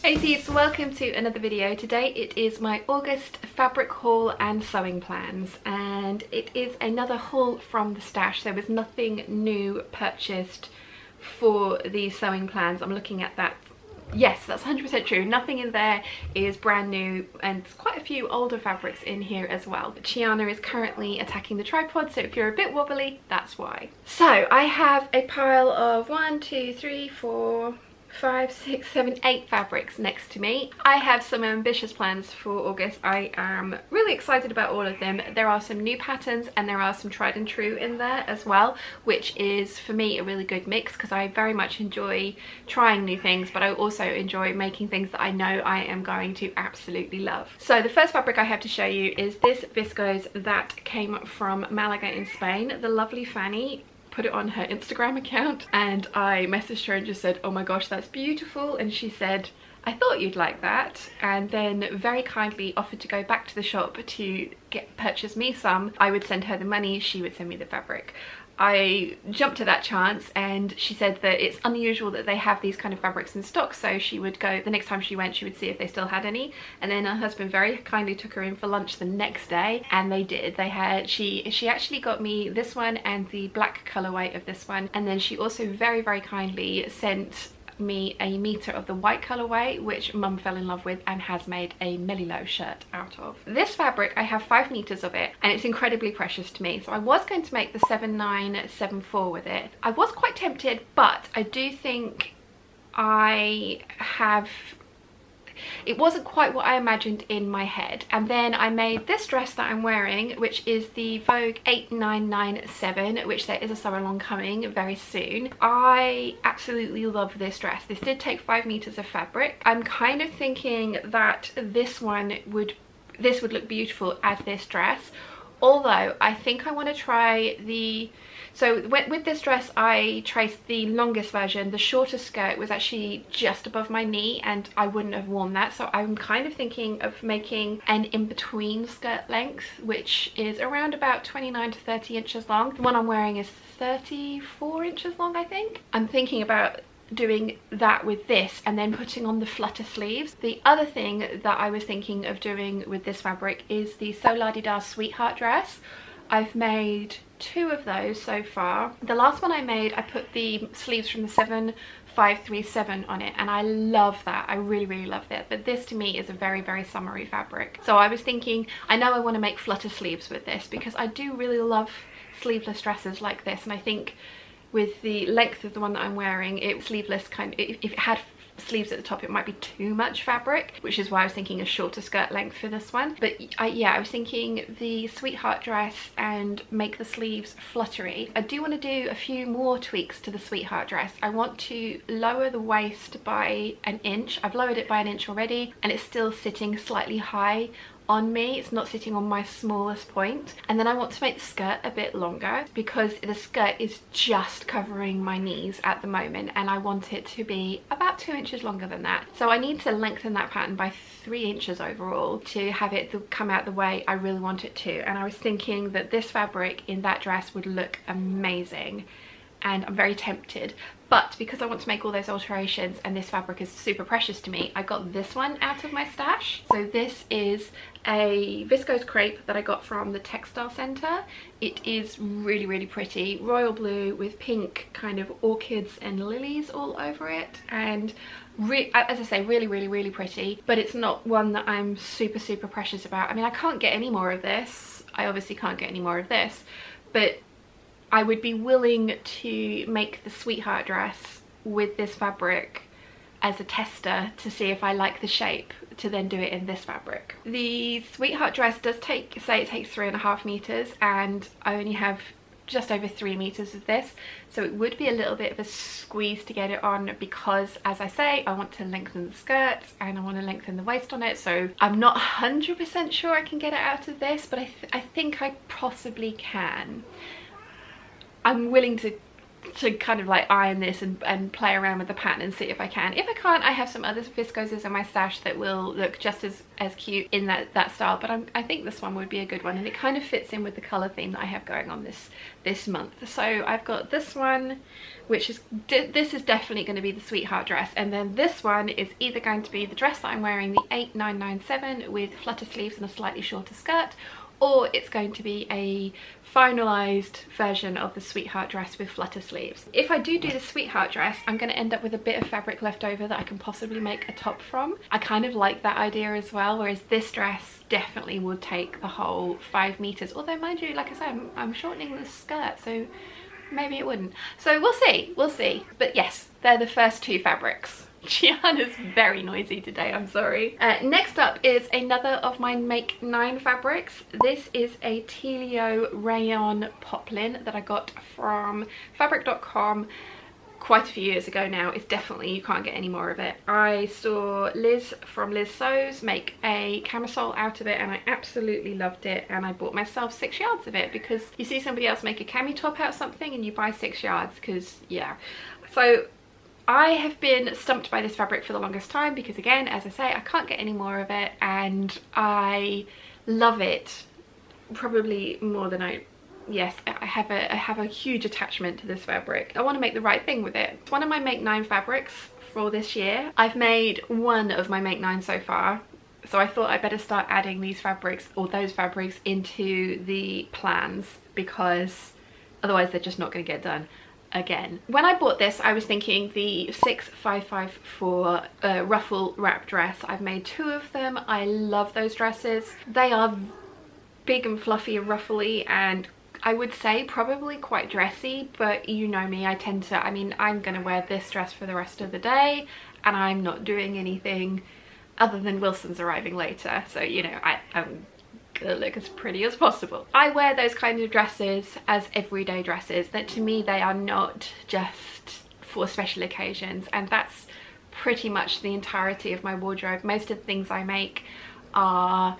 Hey peeps, welcome to another video. Today it is my August fabric haul and sewing plans, and it is another haul from the stash. There was nothing new purchased for these sewing plans. I'm looking at that. Yes, that's 100% true. Nothing in there is brand new, and there's quite a few older fabrics in here as well. But Chiana is currently attacking the tripod, so if you're a bit wobbly, that's why. So I have a pile of 1, 2, 3, 4, 5, 6, 7, 8 fabrics next to me. I have some ambitious plans for August. I am really excited about all of them. There are some new patterns and there are some tried and true in there as well, which is for me a really good mix because I very much enjoy trying new things, but I also enjoy making things that I know I am going to absolutely love. So the first fabric I have to show you is this viscose that came from Malaga in Spain. The lovely Fanny put it on her Instagram account and I messaged her and just said, oh my gosh, that's beautiful, and she said, I thought you'd like that, and then very kindly offered to go back to the shop to purchase me some. I would send her the money, she would send me the fabric. I jumped at that chance, and she said that it's unusual that they have these kind of fabrics in stock, so she would go, the next time she went, she would see if they still had any. And then her husband very kindly took her in for lunch the next day, and they did. They had, she actually got me this one and the black colorway of this one, and then she also very kindly sent me a meter of the white colorway, which mum fell in love with and has made a Melilo shirt out of. This fabric, I have 5 meters of it, and it's incredibly precious to me, so I was going to make the 7974 with it. I was quite tempted, but I do think it wasn't quite what I imagined in my head. And then I made this dress that I'm wearing, which is the Vogue 8997, which there is a sew along coming very soon. I absolutely love this dress. This did take 5 meters of fabric. I'm kind of thinking that this would look beautiful as this dress, although I think I want to try the... So with this dress I traced the longest version. The shorter skirt was actually just above my knee and I wouldn't have worn that, so I'm kind of thinking of making an in-between skirt length, which is around about 29 to 30 inches long. The one I'm wearing is 34 inches long, I think. I'm thinking about doing that with this and then putting on the flutter sleeves. The other thing that I was thinking of doing with this fabric is the So La Di Da Sweetheart dress. I've made 2 of those so far. The last one I made, I put the sleeves from the 7537 on it, and I love that. I really love that. But this to me is a very summery fabric. So I was thinking, I know I want to make flutter sleeves with this because I do really love sleeveless dresses like this, and I think with the length of the one that I'm wearing, sleeveless kind of, if it had sleeves at the top, it might be too much fabric, which is why I was thinking a shorter skirt length for this one. But yeah, I was thinking the Sweetheart dress and make the sleeves fluttery. I do want to do a few more tweaks to the Sweetheart dress. I want to lower the waist by 1 inch. I've lowered it by 1 inch already, and it's still sitting slightly high on me. It's not sitting on my smallest point. And then I want to make the skirt a bit longer because the skirt is just covering my knees at the moment, and I want it to be about 2 inches longer than that. So I need to lengthen that pattern by 3 inches overall to have it come out the way I really want it to. And I was thinking that this fabric in that dress would look amazing, and I'm very tempted. But because I want to make all those alterations and this fabric is super precious to me, I got this one out of my stash. So this is a viscose crepe that I got from the textile centre. It is really pretty, royal blue with pink kind of orchids and lilies all over it, and as I say, really pretty. But it's not one that I'm super precious about. I mean, I can't get any more of this. I obviously can't get any more of this, but I would be willing to make the Sweetheart dress with this fabric as a tester to see if I like the shape, to then do it in this fabric. The Sweetheart dress does say it takes 3.5 meters, and I only have just over 3 meters of this, so it would be a little bit of a squeeze to get it on because, as I say, I want to lengthen the skirts and I want to lengthen the waist on it. So I'm not 100% sure I can get it out of this, but I think I possibly can. I'm willing to to kind of like iron this and play around with the pattern and see if I can. If I can't, I have some other viscoses in my stash that will look just as cute in that style, but I think this one would be a good one, and it kind of fits in with the color theme that I have going on this month. So I've got this one, which is this is definitely going to be the sweetheart dress, and then this one is either going to be the dress that I'm wearing, the 8997 with flutter sleeves and a slightly shorter skirt, or it's going to be a finalized version of the sweetheart dress with flutter sleeves. If I do the sweetheart dress, I'm going to end up with a bit of fabric left over that I can possibly make a top from. I kind of like that idea as well, whereas this dress definitely would take the whole 5 meters, although mind you, like I said, I'm shortening the skirt, so maybe it wouldn't. So we'll see. But yes, they're the first 2 fabrics. Gianna's very noisy today, I'm sorry. Next up is another of my Make 9 fabrics. This is a Telio Rayon poplin that I got from fabric.com quite a few years ago now. It's definitely, you can't get any more of it. I saw Liz from Liz Sews make a camisole out of it and I absolutely loved it, and I bought myself 6 yards of it because you see somebody else make a cami top out of something and you buy 6 yards because yeah. So I have been stumped by this fabric for the longest time because, again, as I say, I can't get any more of it and I love it probably more than I have a huge attachment to this fabric. I want to make the right thing with it. It's one of my Make 9 fabrics for this year. I've made one of my Make 9 so far, so I thought I better start adding these fabrics or those fabrics into the plans because otherwise they're just not going to get done again. When I bought this, I was thinking the 6554 ruffle wrap dress. I've made 2 of them. I love those dresses. They are big and fluffy and ruffly, and I would say probably quite dressy, but you know me, I mean, I'm gonna wear this dress for the rest of the day and I'm not doing anything other than Wilson's arriving later, so you know, I'm gonna look as pretty as possible. I wear those kinds of dresses as everyday dresses, that to me they are not just for special occasions, and that's pretty much the entirety of my wardrobe. Most of the things I make are,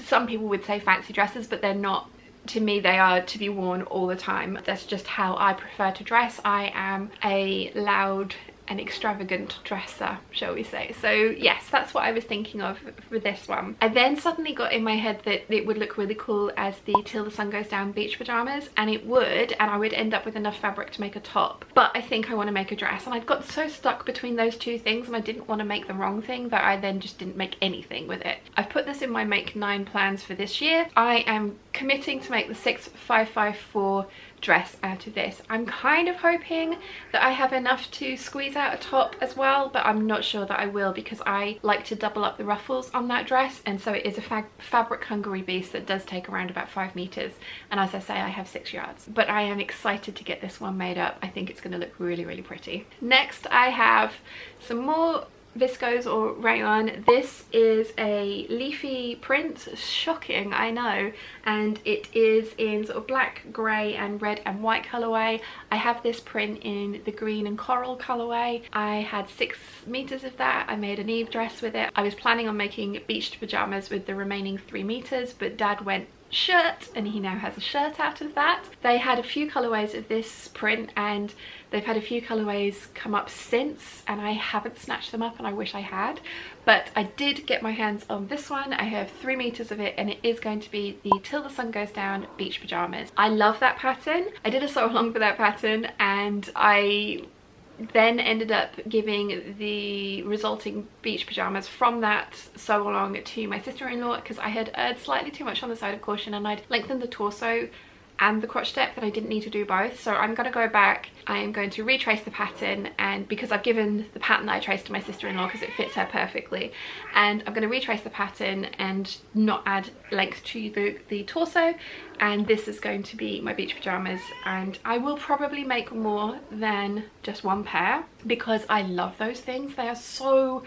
some people would say fancy dresses, but they're not. To me, they are to be worn all the time. That's just how I prefer to dress. I am a loud and extravagant dresser, shall we say. So yes, that's what I was thinking of for this one. I then suddenly got in my head that it would look really cool as the Till the Sun Goes Down beach pajamas, and it would, and I would end up with enough fabric to make a top. But I think I want to make a dress, and I got so stuck between those 2 things and I didn't want to make the wrong thing that I then just didn't make anything with it. I've put this in my Make 9 plans for this year. I am committing to make the 6554 dress out of this. I'm kind of hoping that I have enough to squeeze out a top as well, but I'm not sure that I will because I like to double up the ruffles on that dress, and so it is a fabric hungry beast that does take around about 5 meters, and as I say, I have 6 yards. But I am excited to get this one made up. I think it's going to look really, really pretty. Next, I have some more Viscose or Rayon. This is a leafy print, shocking I know, and it is in sort of black, grey and red and white colourway. I have this print in the green and coral colourway. I had 6 meters of that. I made an Eve dress with it. I was planning on making beached pyjamas with the remaining 3 meters, but Dad went shirt and he now has a shirt out of that. They had a few colorways of this print and they've had a few colorways come up since, and I haven't snatched them up and I wish I had, but I did get my hands on this one. I have 3 meters of it and it is going to be the Till the Sun Goes Down beach pajamas. I love that pattern. I did a sew along for that pattern and I then ended up giving the resulting beach pajamas from that sew along to my sister-in-law because I had erred slightly too much on the side of caution and I'd lengthened the torso and the crotch depth and I didn't need to do both. So I'm going to go back, I am going to retrace the pattern, and because I've given the pattern that I traced to my sister-in-law because it fits her perfectly, and I'm going to retrace the pattern and not add length to the torso, and this is going to be my beach pajamas. And I will probably make more than just 1 pair because I love those things. They are so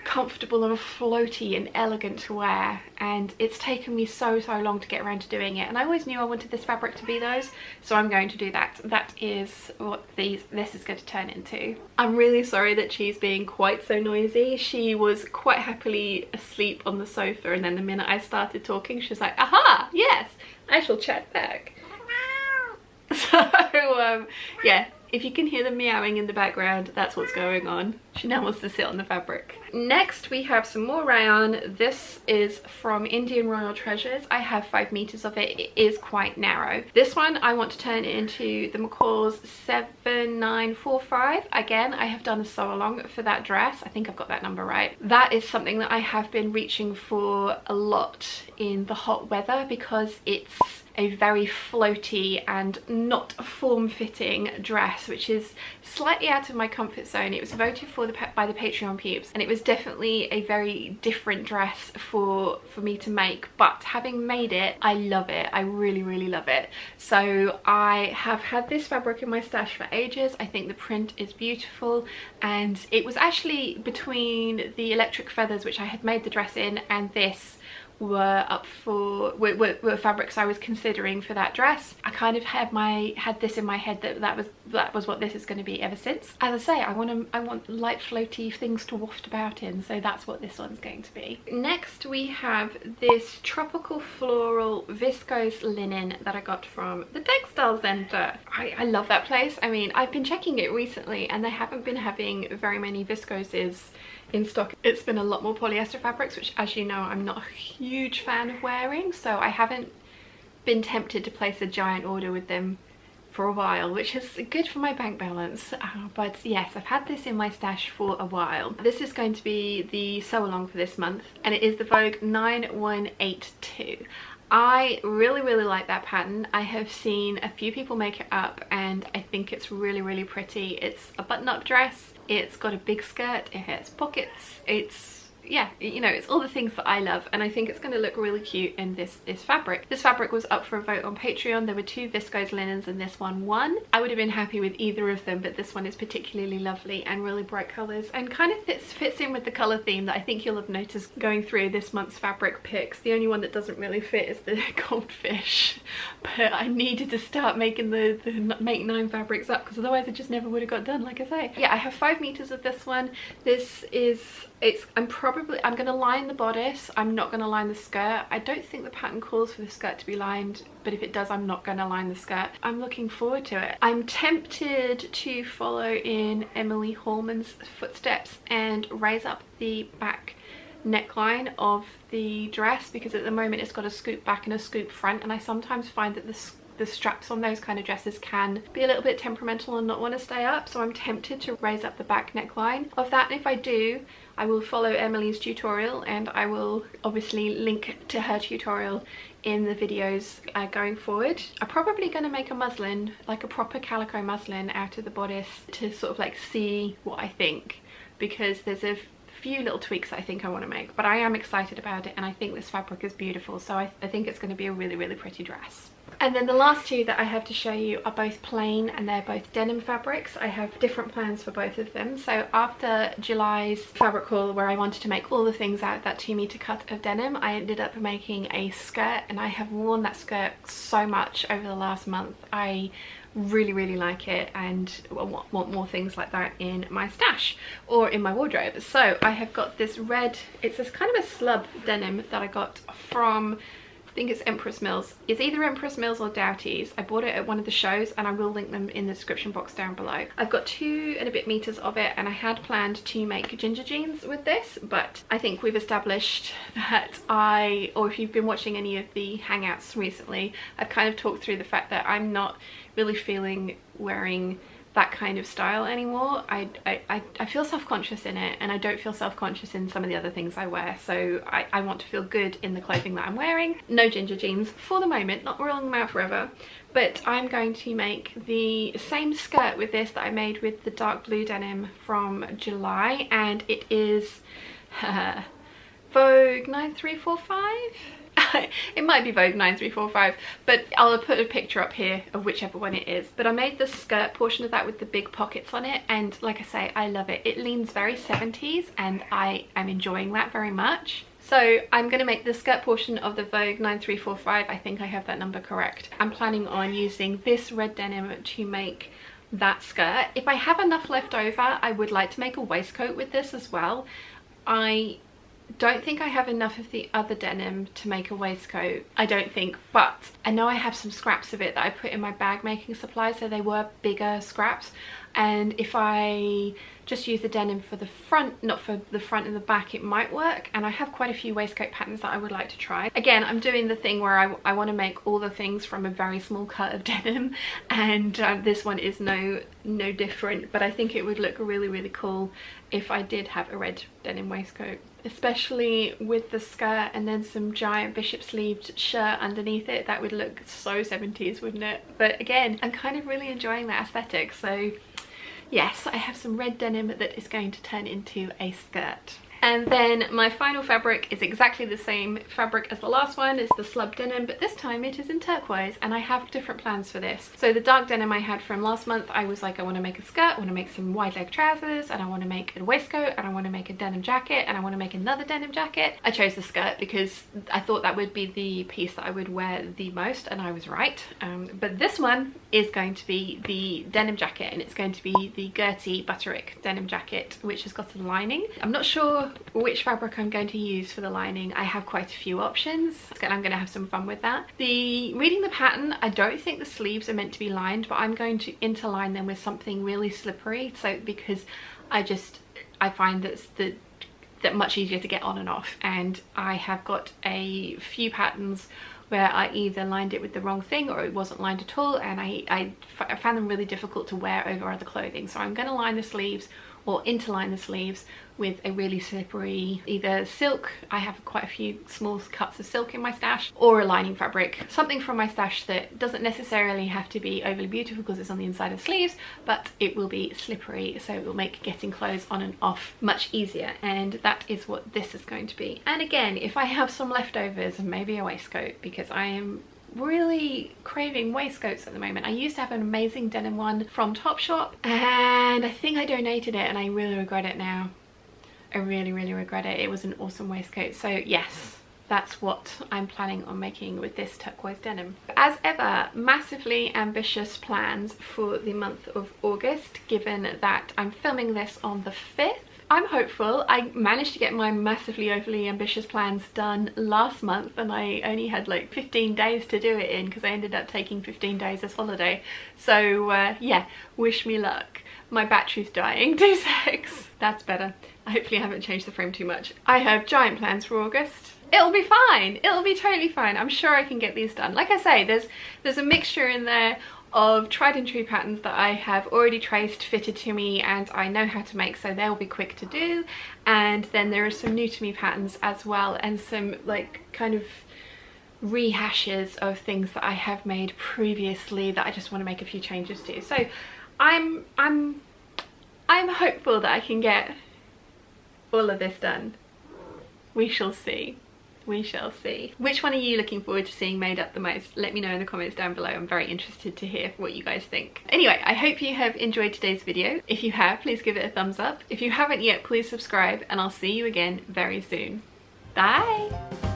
comfortable and floaty and elegant to wear, and it's taken me so long to get around to doing it, and I always knew I wanted this fabric to be those, so I'm going to do that. That is what this is going to turn into. I'm really sorry that she's being quite so noisy. She was quite happily asleep on the sofa, and then the minute I started talking she was like, aha, yes, I shall chat back. So Yeah, if you can hear them meowing in the background, that's what's going on. She now wants to sit on the fabric. Next we have some more rayon. This is from Indian Royal Treasures. I have 5 meters of it. It is quite narrow. This one I want to turn it into the McCall's 7945. Again, I have done a sew along for that dress. I think I've got that number right. That is something that I have been reaching for a lot in the hot weather because it's a very floaty and not form-fitting dress, which is slightly out of my comfort zone. It was voted for by the Patreon peeps, and it was definitely a very different dress for me to make, but having made it, I love it. I really love it. So I have had this fabric in my stash for ages. I think the print is beautiful, and it was actually between the electric feathers, which I had made the dress in, and this were fabrics I was considering for that dress. I kind of had this in my head that was what this is going to be ever since. As I say, I want light floaty things to waft about in, so that's what this one's going to be. Next we have this tropical floral viscose linen that I got from the textile center. I love that place. I mean, I've been checking it recently and they haven't been having very many viscoses in stock. It's been a lot more polyester fabrics, which, as you know, I'm not a huge fan of wearing, so I haven't been tempted to place a giant order with them for a while, which is good for my bank balance. But yes, I've had this in my stash for a while. This is going to be the sew along for this month, and it is the Vogue 9182. I really like that pattern. I have seen a few people make it up and I think it's really pretty. It's a button-up dress, it's got a big skirt, it has pockets, it's, yeah, you know, it's all the things that I love, and I think it's going to look really cute in this fabric. This fabric was up for a vote on Patreon. There were 2 viscose linens and this one won. I would have been happy with either of them, but this one is particularly lovely and really bright colours, and kind of fits in with the colour theme that I think you'll have noticed going through this month's fabric picks. The only one that doesn't really fit is the goldfish, but I needed to start making the make 9 fabrics up, because otherwise I just never would have got done, like I say. Yeah, I have 5 meters of this one. This is, I'm gonna line the bodice. I'm not gonna line the skirt. I don't think the pattern calls for the skirt to be lined, but if it does, I'm not gonna line the skirt. I'm looking forward to it. I'm tempted to follow in Emily Hallman's footsteps and raise up the back neckline of the dress, because at the moment it's got a scoop back and a scoop front, and I sometimes find that the straps on those kind of dresses can be a little bit temperamental and not want to stay up, so I'm tempted to raise up the back neckline of that. And if I do, I will follow Emily's tutorial, and I will obviously link to her tutorial in the videos going forward. I'm probably going to make a muslin, like a proper calico muslin, out of the bodice to sort of like see what I think, because there's a few little tweaks I think I want to make, but I am excited about it, and I think this fabric is beautiful, so I think it's going to be a really pretty dress. And then the last 2 that I have to show you are both plain, and they're both denim fabrics. I have different plans for both of them. So after July's fabric haul, where I wanted to make all the things out of that 2 meter cut of denim, I ended up making a skirt, and I have worn that skirt so much over the last month. I really like it, and want more things like that in my stash or in my wardrobe. So I have got this red, it's this kind of a slub denim that I got from, I think it's Empress Mills. It's either Empress Mills or Doughty's. I bought it at one of the shows, and I will link them in the description box down below. I've got 2 and a bit meters of it, and I had planned to make ginger jeans with this, but I think we've established that or if you've been watching any of the hangouts recently, I've kind of talked through the fact that I'm not really feeling wearing that kind of style anymore. I feel self-conscious in it, and I don't feel self-conscious in some of the other things I wear, so I want to feel good in the clothing that I'm wearing. No ginger jeans for the moment, not rolling them out forever, but I'm going to make the same skirt with this that I made with the dark blue denim from July, and it is Vogue 9345. It might be Vogue 9345, but I'll put a picture up here of whichever one it is. But I made the skirt portion of that with the big pockets on it, and like I say, I love it. It leans very 70s, and I am enjoying that very much. So I'm going to make the skirt portion of the Vogue 9345. I think I have that number correct. I'm planning on using this red denim to make that skirt. If I have enough left over, I would like to make a waistcoat with this as well. I don't think I have enough of the other denim to make a waistcoat, I don't think, but I know I have some scraps of it that I put in my bag making supply, so they were bigger scraps, and if I just use the denim for the front, not for the front and the back, it might work. And I have quite a few waistcoat patterns that I would like to try. Again, I'm doing the thing where I want to make all the things from a very small cut of denim, and this one is no different, but I think it would look really cool if I did have a red denim waistcoat, especially with the skirt and then some giant bishop sleeved shirt underneath it. That would look so 70s, wouldn't it? But again, I'm kind of really enjoying that aesthetic, so yes, I have some red denim that is going to turn into a skirt. And then my final fabric is exactly the same fabric as the last one. It's the slub denim, but this time it is in turquoise, and I have different plans for this. So the dark denim I had from last month, I was like, I want to make a skirt, I want to make some wide leg trousers, and I want to make a waistcoat, and I want to make a denim jacket, and I want to make another denim jacket. I chose the skirt because I thought that would be the piece that I would wear the most, and I was right. But this one is going to be the denim jacket, and it's going to be the Gertie Butterick denim jacket, which has got a lining. I'm not sure which fabric I'm going to use for the lining. I have quite a few options, and I'm going to have some fun with that. Reading the pattern, I don't think the sleeves are meant to be lined, but I'm going to interline them with something really slippery, so because I find that much easier to get on and off, and I have got a few patterns where I either lined it with the wrong thing or it wasn't lined at all, and I found them really difficult to wear over other clothing. So I'm going to line the sleeves or interline the sleeves with a really slippery, either silk, I have quite a few small cuts of silk in my stash, or a lining fabric, something from my stash that doesn't necessarily have to be overly beautiful because it's on the inside of sleeves, but it will be slippery, so it will make getting clothes on and off much easier, and that is what this is going to be. And again, if I have some leftovers, maybe a waistcoat, because I am really craving waistcoats at the moment. I used to have an amazing denim one from Topshop, and I think I donated it, and I really regret it now. I really regret it. It was an awesome waistcoat. So yes, that's what I'm planning on making with this turquoise denim. As ever, massively ambitious plans for the month of August, given that I'm filming this on the 5th. I'm hopeful. I managed to get my massively overly ambitious plans done last month, and I only had like 15 days to do it in because I ended up taking 15 days as holiday. So yeah, wish me luck. My battery's dying. 2 secs. That's better. Hopefully I haven't changed the frame too much. I have giant plans for August. It'll be fine. It'll be totally fine. I'm sure I can get these done. Like I say, there's a mixture in there of tried and true patterns that I have already traced, fitted to me, and I know how to make, so they'll be quick to do. And then there are some new to me patterns as well, and some like kind of rehashes of things that I have made previously that I just want to make a few changes to. So I'm hopeful that I can get all of this done. We shall see. We shall see. Which one are you looking forward to seeing made up the most? Let me know in the comments down below. I'm very interested to hear what you guys think. Anyway, I hope you have enjoyed today's video. If you have, please give it a thumbs up. If you haven't yet, please subscribe, and I'll see you again very soon. Bye!